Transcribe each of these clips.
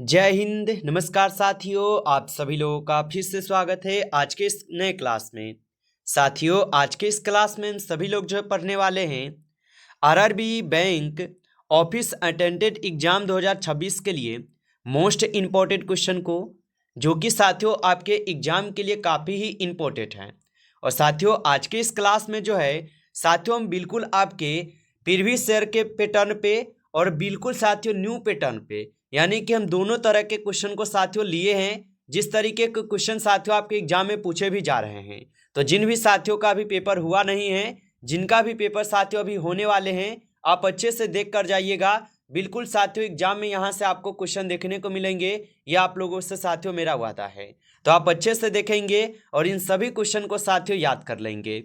जय हिंद। नमस्कार साथियों, आप सभी लोगों का फिर से स्वागत है आज के इस नए क्लास में। साथियों, आज के इस क्लास में हम सभी लोग जो है पढ़ने वाले हैं RRB bank office attendant exam 2026 के लिए मोस्ट इम्पोर्टेंट क्वेश्चन को, जो कि साथियों आपके एग्जाम के लिए काफ़ी ही इम्पोर्टेंट है। और साथियों, आज के इस क्लास में जो है साथियों हम बिल्कुल आपके प्रीवियस ईयर के पैटर्न पे और बिल्कुल साथियों न्यू पैटर्न पे, यानी कि हम दोनों तरह के क्वेश्चन को साथियों लिए हैं। जिस तरीके के क्वेश्चन साथियों आपके एग्जाम में पूछे भी जा रहे हैं, तो जिन भी साथियों का भी पेपर हुआ नहीं है, जिनका भी पेपर साथियों अभी होने वाले हैं, आप अच्छे से देख कर जाइएगा। बिल्कुल साथियों एग्जाम में यहाँ से आपको क्वेश्चन देखने को मिलेंगे, ये आप लोगों से साथियों मेरा वादा है। तो आप अच्छे से देखेंगे और इन सभी क्वेश्चन को साथियों याद कर लेंगे।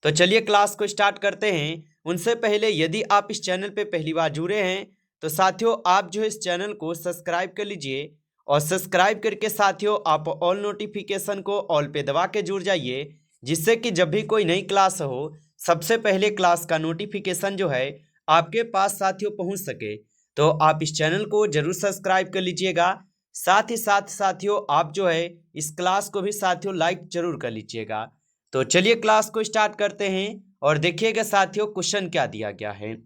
तो चलिए क्लास को स्टार्ट करते हैं। उनसे पहले यदि आप इस चैनल पे पहली बार जुड़े हैं तो साथियों आप जो है इस चैनल को सब्सक्राइब कर लीजिए, और सब्सक्राइब करके साथियों आप ऑल नोटिफिकेशन को ऑल पे दबा के जुड़ जाइए, जिससे कि जब भी कोई नई क्लास हो सबसे पहले क्लास का नोटिफिकेशन जो है आपके पास साथियों पहुंच सके। तो आप इस चैनल को जरूर सब्सक्राइब कर लीजिएगा। साथ ही साथ साथियों आप जो है इस क्लास को भी साथियों लाइक जरूर कर लीजिएगा। तो चलिए क्लास को स्टार्ट करते हैं और देखिएगा साथियों क्वेश्चन क्या दिया गया है।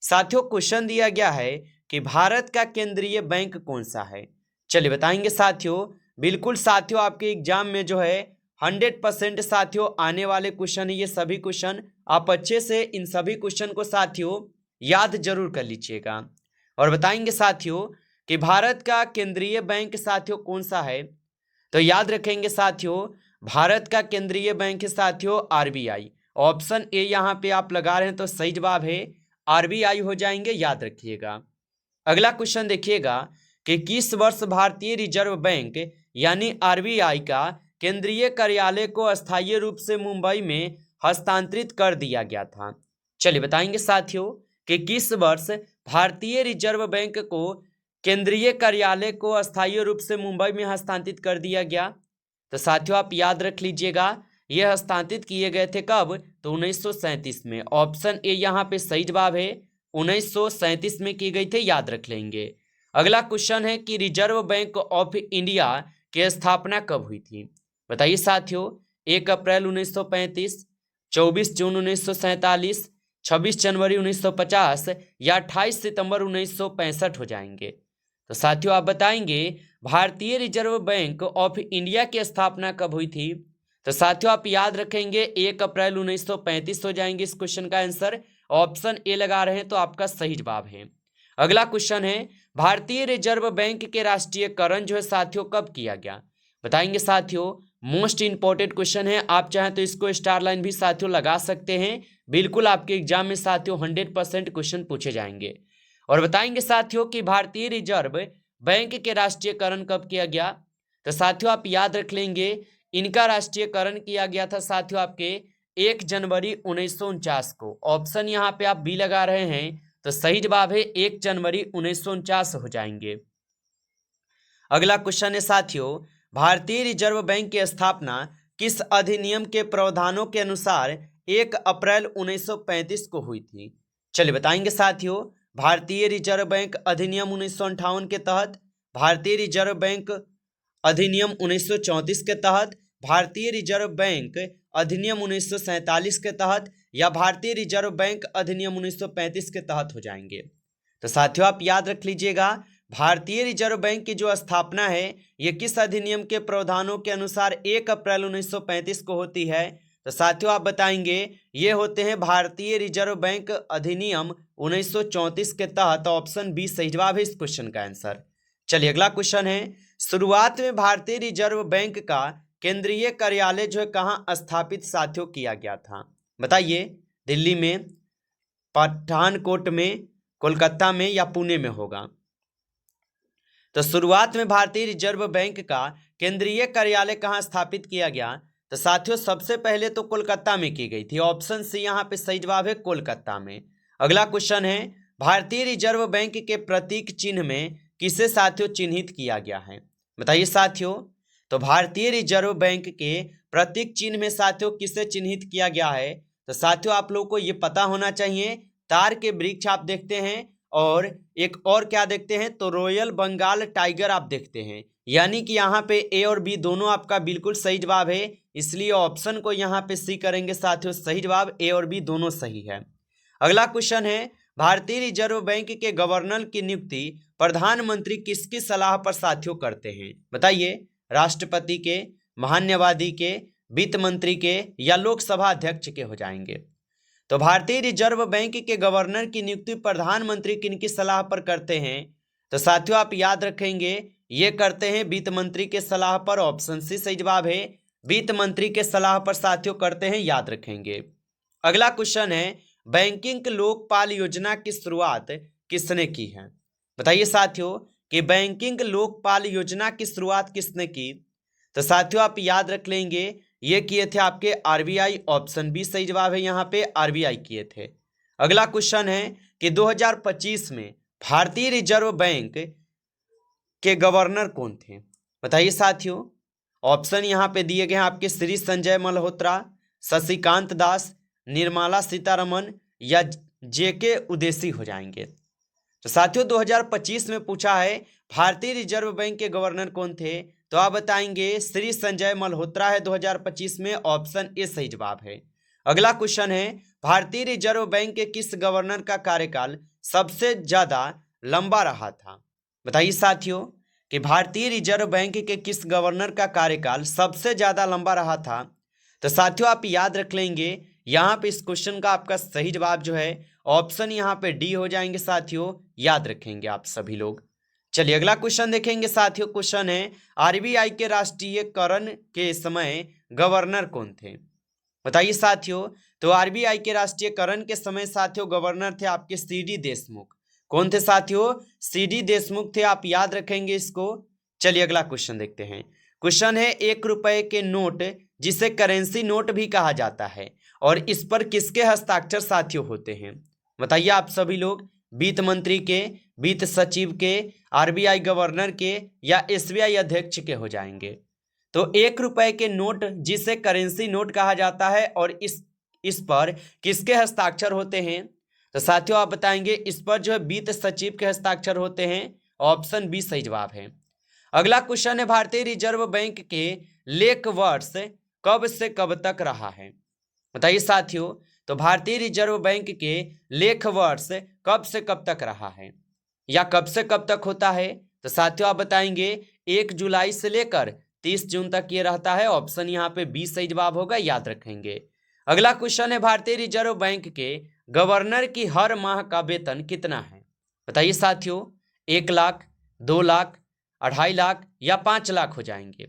साथियों क्वेश्चन दिया गया है कि भारत का केंद्रीय बैंक कौन सा है। चलिए बताएंगे साथियों। बिल्कुल साथियों आपके एग्जाम में जो है 100% साथियों आने वाले क्वेश्चन है ये सभी क्वेश्चन। आप अच्छे से इन सभी क्वेश्चन को साथियों याद जरूर कर लीजिएगा। और बताएंगे साथियों कि भारत का केंद्रीय बैंक साथियों कौन सा है। तो याद रखेंगे साथियों, भारत का केंद्रीय बैंक है साथियों आरबीआई। ऑप्शन ए यहाँ पे आप लगा रहे हैं तो सही जवाब है आरबीआई हो जाएंगे, याद रखिएगा। अगला क्वेश्चन देखिएगा कि किस वर्ष भारतीय रिजर्व बैंक यानी आरबीआई का केंद्रीय कार्यालय को अस्थायी रूप से मुंबई में हस्तांतरित कर दिया गया था। चलिए बताएंगे साथियों कि किस वर्ष भारतीय रिजर्व बैंक को केंद्रीय कार्यालय को अस्थायी रूप से मुंबई में हस्तांतरित कर दिया गया। तो साथियों आप याद रख लीजिएगा, ये हस्तांतरित किए गए थे कब, तो 1937 में। ऑप्शन ए यहाँ पे सही जवाब है, 1937 में की गई थी, याद रख लेंगे। अगला क्वेश्चन है कि रिजर्व बैंक ऑफ इंडिया की स्थापना कब हुई थी। बताइए साथियों, 1 अप्रैल 1935, 24 जून 1947, 26 जनवरी 1950 या 28 सितंबर 1965 हो जाएंगे। तो साथियों आप बताएंगे भारतीय रिजर्व बैंक ऑफ इंडिया की स्थापना कब हुई थी। तो साथियों आप याद रखेंगे 1 अप्रैल 1935 हो जाएंगे इस क्वेश्चन का आंसर। ऑप्शन ए लगा रहे हैं तो आपका सही जवाब है। अगला क्वेश्चन है भारतीय रिजर्व बैंक के राष्ट्रीयकरण जो है साथियों कब किया गया। बताएंगे साथियों, मोस्ट इंपॉर्टेंट क्वेश्चन है। आप चाहें तो इसको स्टार लाइन भी साथियों लगा सकते हैं। बिल्कुल आपके एग्जाम में साथियों 100% क्वेश्चन पूछे जाएंगे। और बताएंगे साथियों कि भारतीय रिजर्व बैंक के राष्ट्रीयकरण कब किया गया। तो साथियों आप याद रख लेंगे, इनका राष्ट्रीयकरण किया गया था साथियों आपके 1 जनवरी 1949 को। ऑप्शन यहाँ पे आप बी लगा रहे हैं तो सही जवाब है 1 जनवरी 1949 हो जाएंगे। अगला क्वेश्चन है साथियों, भारतीय रिजर्व बैंक की स्थापना किस अधिनियम के प्रावधानों के अनुसार 1 अप्रैल 1935 को हुई थी। चलिए बताएंगे साथियों, भारतीय रिजर्व बैंक अधिनियम 1958 के तहत, भारतीय रिजर्व बैंक अधिनियम 1934 के तहत, भारतीय रिजर्व बैंक अधिनियम 1947 के तहत, या भारतीय रिजर्व बैंक अधिनियम 1935 के तहत हो जाएंगे। तो साथियों आप याद रख लीजिएगा, भारतीय रिजर्व बैंक की जो स्थापना है ये किस अधिनियम के प्रावधानों के अनुसार 1 अप्रैल 1935 को होती है। तो साथियों आप बताएंगे ये होते हैं भारतीय रिजर्व बैंक अधिनियम 1934 के तहत। ऑप्शन बी सही जवाब है इस क्वेश्चन का आंसर। चलिए अगला क्वेश्चन है, शुरुआत में भारतीय रिजर्व बैंक का केंद्रीय कार्यालय जो है कहाँ स्थापित साथियों किया गया था। बताइए, दिल्ली में, पठानकोट में, कोलकाता में या पुणे में होगा। तो शुरुआत में भारतीय रिजर्व बैंक का केंद्रीय कार्यालय कहाँ स्थापित किया गया। तो साथियों सबसे पहले तो कोलकाता में की गई थी। ऑप्शन सी यहाँ पे सही जवाब है, कोलकाता में। अगला क्वेश्चन है, भारतीय रिजर्व बैंक के प्रतीक चिन्ह में किसे साथियों चिन्हित किया गया है। बताइए साथियों, तो भारतीय रिजर्व बैंक के प्रतीक चिन्ह में साथियों किसे चिन्हित किया गया है। तो साथियों आप लोगों को ये पता होना चाहिए, तार के वृक्ष आप देखते हैं और एक और क्या देखते हैं, तो रॉयल बंगाल टाइगर आप देखते हैं। यानी कि यहाँ पे ए और बी दोनों आपका बिल्कुल सही जवाब है, इसलिए ऑप्शन को यहाँ पे सी करेंगे साथियों। सही जवाब ए और बी दोनों सही है। अगला क्वेश्चन है, भारतीय रिजर्व बैंक के गवर्नर की नियुक्ति प्रधानमंत्री किसकी सलाह पर साथियों करते हैं? बताइए, राष्ट्रपति के, महान्यवादी के, वित्त मंत्री के या लोकसभा अध्यक्ष के हो जाएंगे। तो भारतीय रिजर्व बैंक के गवर्नर की नियुक्ति प्रधानमंत्री किनकी सलाह पर करते हैं? तो साथियों आप याद रखेंगे, ये करते हैं वित्त मंत्री के सलाह पर। ऑप्शन सी सही जवाब है, वित्त मंत्री के सलाह पर साथियों करते हैं, याद रखेंगे। अगला क्वेश्चन है, बैंकिंग लोकपाल योजना की शुरुआत किसने की है? बताइए साथियों कि बैंकिंग लोकपाल योजना की शुरुआत किसने की? तो साथियों आप याद रख लेंगे, ये किए थे आपके आरबीआई। ऑप्शन बी सही जवाब है, यहाँ पे आरबीआई किए थे। अगला क्वेश्चन है कि 2025 में भारतीय रिजर्व बैंक के गवर्नर कौन थे? बताइए साथियों, ऑप्शन यहाँ पे दिए गए हैं आपके, श्री संजय मल्होत्रा, शशिकांत दास, निर्मला सीतारमन या जेके उदेसी हो जाएंगे। तो साथियों 2025 में पूछा है भारतीय रिजर्व बैंक के गवर्नर कौन थे, तो आप बताएंगे श्री संजय मल्होत्रा है 2025 में। ऑप्शन ए सही जवाब है। अगला क्वेश्चन है, भारतीय रिजर्व बैंक के किस गवर्नर का कार्यकाल सबसे ज्यादा लंबा रहा था? बताइए साथियों कि भारतीय रिजर्व बैंक के किस गवर्नर का कार्यकाल सबसे ज्यादा लंबा रहा था? तो साथियों आप याद रख लेंगे, यहाँ पे इस क्वेश्चन का आपका सही जवाब जो है ऑप्शन यहाँ पे डी हो जाएंगे साथियों, याद रखेंगे आप सभी लोग। चलिए अगला क्वेश्चन देखेंगे साथियों। क्वेश्चन है, आरबीआई के राष्ट्रीयकरण के समय गवर्नर कौन थे? बताइए साथियों, तो आरबीआई के राष्ट्रीयकरण के समय साथियों गवर्नर थे आपके सीडी देशमुख। कौन थे साथियों? सीडी देशमुख थे, आप याद रखेंगे इसको। चलिए अगला क्वेश्चन देखते हैं। क्वेश्चन है, 1 रुपए के नोट जिसे करेंसी नोट भी कहा जाता है और इस पर किसके हस्ताक्षर साथियों होते हैं? बताइए आप सभी लोग, वित्त मंत्री के, वित्त सचिव के, आरबीआई गवर्नर के या एसबीआई अध्यक्ष के हो जाएंगे। तो 1 रुपए के नोट जिसे करेंसी नोट कहा जाता है और इस पर किसके हस्ताक्षर होते हैं? तो साथियों आप बताएंगे, इस पर जो है वित्त सचिव के हस्ताक्षर होते हैं। ऑप्शन बी सही जवाब है। अगला क्वेश्चन है, भारतीय रिजर्व बैंक के लेख वर्ष कब से कब तक रहा है? बताइए साथियों, तो भारतीय रिजर्व बैंक के लेख वर्ष कब से कब तक रहा है या कब से कब तक होता है? तो साथियों आप बताएंगे 1 जुलाई से लेकर 30 जून तक ये रहता है। ऑप्शन यहाँ पे बी सही जवाब होगा, याद रखेंगे। अगला क्वेश्चन है, भारतीय रिजर्व बैंक के गवर्नर की हर माह का वेतन कितना है? बताइए साथियों, 1 लाख, 2 लाख, 2.5 लाख या 5 लाख हो जाएंगे।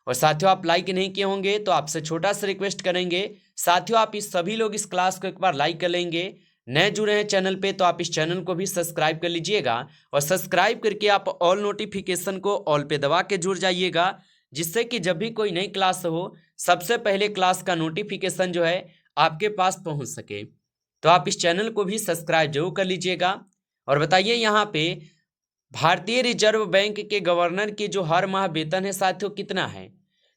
और साथियों आप लाइक नहीं किए होंगे तो आपसे छोटा सा रिक्वेस्ट करेंगे, साथियों आप इस सभी लोग इस क्लास को एक बार लाइक कर लेंगे। नए जुड़े हैं चैनल पे तो आप इस चैनल को भी सब्सक्राइब कर लीजिएगा और सब्सक्राइब करके आप ऑल नोटिफिकेशन को ऑल पे दबा के जुड़ जाइएगा, जिससे कि जब भी कोई नई क्लास हो सबसे पहले क्लास का नोटिफिकेशन जो है आपके पास पहुंच सके। तो आप इस चैनल को भी सब्सक्राइब जरूर कर लीजिएगा। और बताइए यहाँ पे भारतीय रिजर्व बैंक के गवर्नर की जो हर माह वेतन है साथियों कितना है?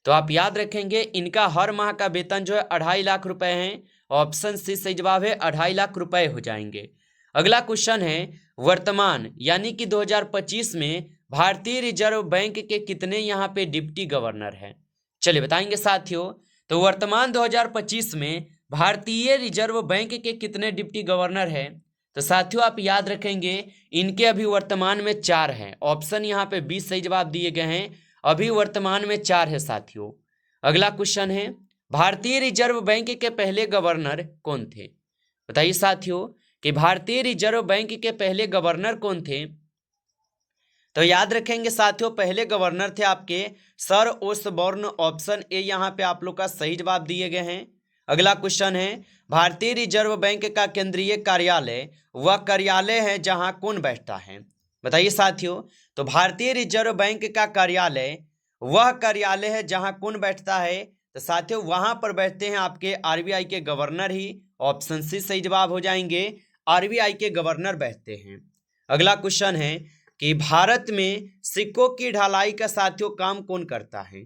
तो आप याद रखेंगे, इनका हर माह का वेतन जो है 2.5 लाख रुपए है। ऑप्शन सी सही जवाब है, 2.5 लाख रुपए हो जाएंगे। अगला क्वेश्चन है, वर्तमान यानी कि 2025 में भारतीय रिजर्व बैंक के कितने यहाँ पे डिप्टी गवर्नर हैं? चलिए बताएंगे साथियों, तो वर्तमान 2025 में भारतीय रिजर्व बैंक के कितने डिप्टी गवर्नर हैं? तो साथियों आप याद रखेंगे, इनके अभी वर्तमान में 4 हैं। ऑप्शन यहाँ पे 20 सही जवाब दिए गए हैं, अभी वर्तमान में 4 है साथियों। अगला क्वेश्चन है, भारतीय रिजर्व बैंक के पहले गवर्नर कौन थे? बताइए साथियों कि भारतीय रिजर्व बैंक के पहले गवर्नर कौन थे? तो याद रखेंगे साथियों, पहले गवर्नर थे आपके सर ओसबॉर्न। ऑप्शन ए यहाँ पे आप लोग का सही जवाब दिए गए हैं। अगला क्वेश्चन है, भारतीय रिजर्व बैंक का केंद्रीय कार्यालय वह कार्यालय है जहां कौन बैठता है? बताइए साथियों, तो भारतीय रिजर्व बैंक का कार्यालय वह कार्यालय है जहां कौन बैठता है? तो साथियों वहां पर बैठते हैं आपके आरबीआई के गवर्नर ही। ऑप्शन सी सही जवाब हो जाएंगे, आरबीआई के गवर्नर बैठते हैं। अगला क्वेश्चन है कि भारत में सिक्कों की ढलाई का साथियों काम कौन करता है?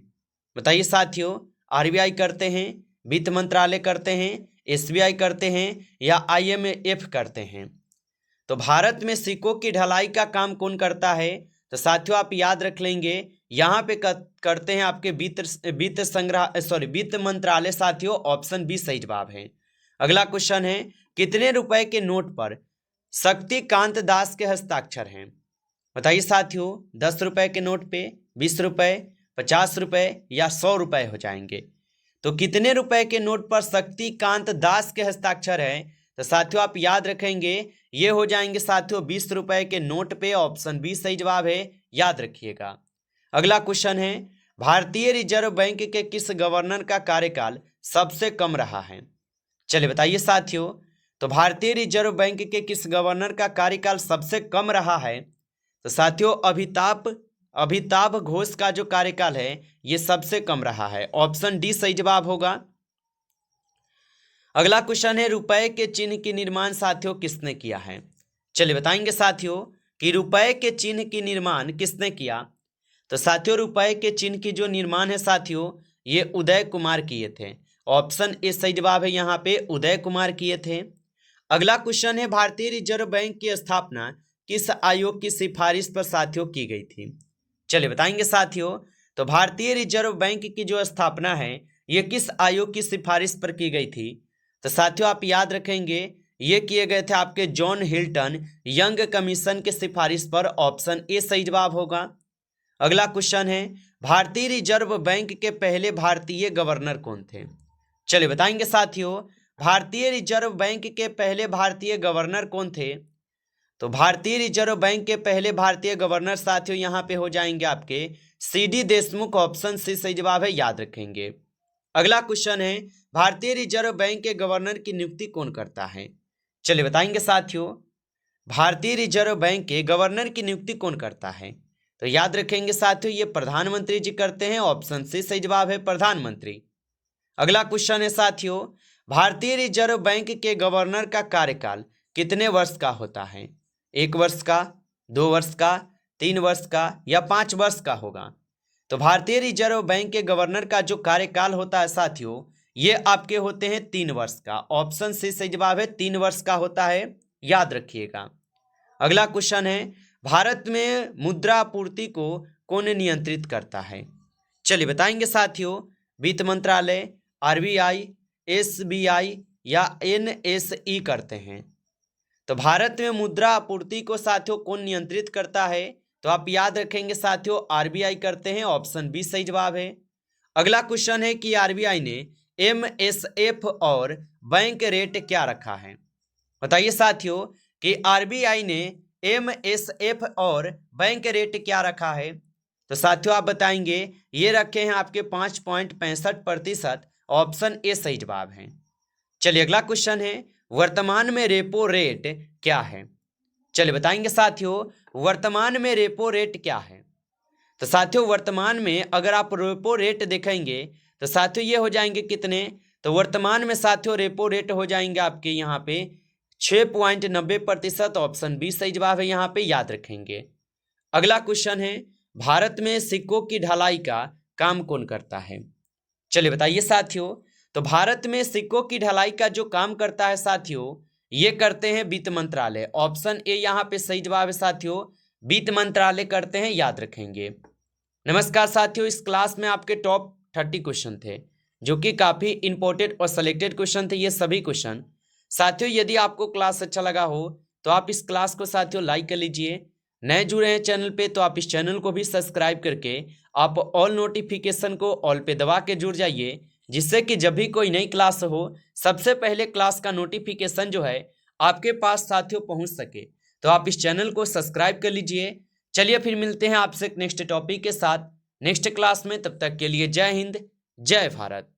बताइए साथियों, आरबीआई करते हैं, वित्त मंत्रालय करते हैं, एसबीआई करते हैं या आईएमएफ करते हैं? तो भारत में सिक्कों की ढलाई का काम कौन करता है? तो साथियों आप याद रख लेंगे, यहाँ पे करते हैं आपके वित्त मंत्रालय साथियों। ऑप्शन बी सही जवाब है। अगला क्वेश्चन है, कितने रुपए के नोट पर शक्तिकांत दास के हस्ताक्षर हैं? बताइए साथियों, 10 रुपए के नोट पे 20 रुपए, 50 रुपए या 100 रुपए हो जाएंगे। तो कितने रुपए के नोट पर शक्तिकांत दास के हस्ताक्षर है? तो साथियों आप याद रखेंगे, ये हो जाएंगे साथियों 20 रुपए के नोट पे। ऑप्शन बी सही जवाब है, याद रखिएगा। अगला क्वेश्चन है, भारतीय रिजर्व बैंक के किस गवर्नर का कार्यकाल सबसे कम रहा है? चलिए बताइए साथियों, तो भारतीय रिजर्व बैंक के किस गवर्नर का कार्यकाल सबसे कम रहा है? तो साथियों अमिताभ घोष का जो कार्यकाल है ये सबसे कम रहा है। ऑप्शन डी सही जवाब होगा। अगला क्वेश्चन है, रुपए के चिन्ह की निर्माण साथियों किसने किया है? चलिए बताएंगे साथियों कि रुपए के चिन्ह की निर्माण किसने किया। तो साथियों रुपए के चिन्ह की जो निर्माण है साथियों, ये उदय कुमार किए थे। ऑप्शन ए सही जवाब है, यहाँ पे उदय कुमार किए थे। अगला क्वेश्चन है, भारतीय रिजर्व बैंक की स्थापना किस आयोग की सिफारिश पर साथियों की गई थी? चलिए बताएंगे साथियों, तो भारतीय रिजर्व बैंक की जो स्थापना है ये किस आयोग की सिफारिश पर की गई थी? तो साथियों आप याद रखेंगे, ये किए गए थे आपके जॉन हिल्टन यंग कमीशन के सिफारिश पर। ऑप्शन ए सही जवाब होगा। अगला क्वेश्चन है, भारतीय रिजर्व बैंक के पहले भारतीय गवर्नर कौन थे? चलिए बताएंगे साथियों, भारतीय रिजर्व बैंक के पहले भारतीय गवर्नर कौन थे? तो भारतीय रिजर्व बैंक के पहले भारतीय गवर्नर साथियों यहाँ पे हो जाएंगे आपके सीडी देशमुख। ऑप्शन सी सही जवाब है, याद रखेंगे। अगला क्वेश्चन है, भारतीय रिजर्व बैंक के गवर्नर की नियुक्ति कौन करता है? चलिए बताएंगे साथियों, भारतीय रिजर्व बैंक के गवर्नर की नियुक्ति कौन करता है? तो याद रखेंगे साथियों, ये प्रधानमंत्री जी करते हैं। ऑप्शन सी सही जवाब है, प्रधानमंत्री। अगला क्वेश्चन है साथियों, भारतीय रिजर्व बैंक के गवर्नर का कार्यकाल कितने वर्ष का होता है? 1 वर्ष का, 2 वर्ष का, 3 वर्ष का या 5 वर्ष का होगा? तो भारतीय रिजर्व बैंक के गवर्नर का जो कार्यकाल होता है साथियों, ये आपके होते हैं 3 वर्ष का। ऑप्शन सी सही जवाब है, 3 वर्ष का होता है, याद रखिएगा। अगला क्वेश्चन है, भारत में मुद्रा आपूर्ति को कौन नियंत्रित करता है? चलिए बताएंगे साथियों, वित्त मंत्रालय, आरबीआई, एसबीआई या एनएसई करते हैं। तो भारत में मुद्रा आपूर्ति को साथियों कौन नियंत्रित करता है? तो आप याद रखेंगे साथियों, आरबीआई करते हैं। ऑप्शन बी सही जवाब है। अगला क्वेश्चन है कि आरबीआई ने एमएसएफ और बैंक रेट क्या रखा है? बताइए साथियों कि आरबीआई ने एमएसएफ और बैंक रेट क्या रखा है? तो साथियों आप बताएंगे, ये रखे हैं आपके 5.65%। ऑप्शन ए सही जवाब है। चलिए अगला क्वेश्चन है, वर्तमान में रेपो रेट क्या है? चलिए बताएंगे साथियों, वर्तमान में रेपो रेट क्या है? तो साथियों वर्तमान में अगर आप रेपो रेट देखेंगे तो साथियों ये हो जाएंगे कितने? तो वर्तमान में साथियों रेपो रेट हो जाएंगे आपके यहाँ पे 6.90%। ऑप्शन बी सही जवाब है, यहाँ पे याद रखेंगे। अगला क्वेश्चन है, भारत में सिक्कों की ढलाई का काम कौन करता है? चलिए बताइए साथियों, तो भारत में सिक्कों की ढलाई का जो काम करता है साथियों, ये करते हैं वित्त मंत्रालय। ऑप्शन ए यहाँ पे सही जवाब है साथियों, वित्त मंत्रालय करते हैं, याद रखेंगे। नमस्कार साथियों, इस क्लास में आपके टॉप 30 क्वेश्चन थे जो कि काफ़ी इंपॉर्टेंट और सिलेक्टेड क्वेश्चन थे। ये सभी क्वेश्चन साथियों, यदि आपको क्लास अच्छा लगा हो तो आप इस क्लास को साथियों लाइक कर लीजिए। नए जुड़े हैं चैनल पे तो आप इस चैनल को भी सब्सक्राइब करके आप ऑल नोटिफिकेशन को ऑल पे दबा के जुड़ जाइए, जिससे कि जब भी कोई नई क्लास हो सबसे पहले क्लास का नोटिफिकेशन जो है आपके पास साथियों पहुंच सके। तो आप इस चैनल को सब्सक्राइब कर लीजिए। चलिए फिर मिलते हैं आपसे नेक्स्ट टॉपिक के साथ नेक्स्ट क्लास में। तब तक के लिए जय हिंद, जय भारत।